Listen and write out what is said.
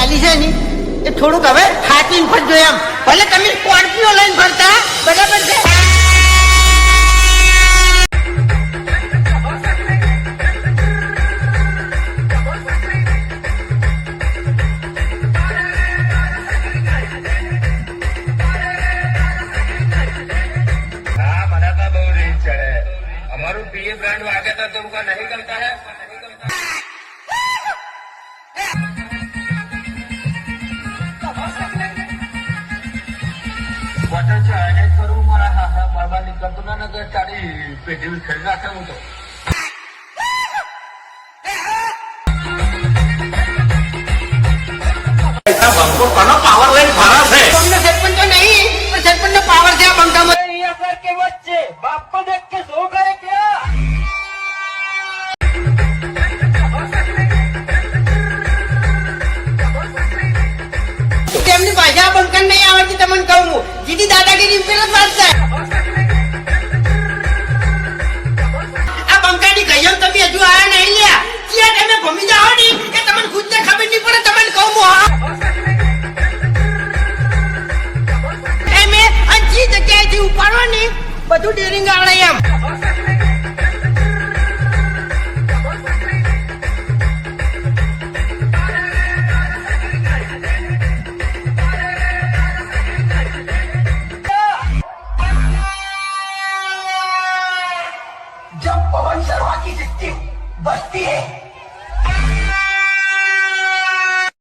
ગાડી છે ને એ થોડુંક હવે હાથીન ફરજો એમ. ભલે તમે સ્કોર્પિયો લઈને ફરતા બરાબર છે. ये ब्रांड वागे तो तुमको नहीं करता है. वॉटर चार्ज करू मला बाबा निकलतो ना नगर गाडी पेटी खेळ नाका होतो. પાવર લઈને ફરા છે. તમને સરપંચ તો નહીં પણ સરપંચ નો પાવર છે આ બંકામાં. के बच्चे बाप को देख के सो गए क्या? તેમની ભાષા બંકન નહીં આવડતી તમને કહું હું. જીતી દાદાગીરી પેલો જ વાત છે. આ બંકાની ગયો તમે હજુ આયા નહીં લ્યા. ક્યાં તમે ભમી જાઓ ને એ તમને ખુદ ને ખબર નહીં પડે તમને કહું હું. એ મેં અંજી જગ્યાએથી ઉપાડો ને બધું ડેરિંગ આવડે એમ.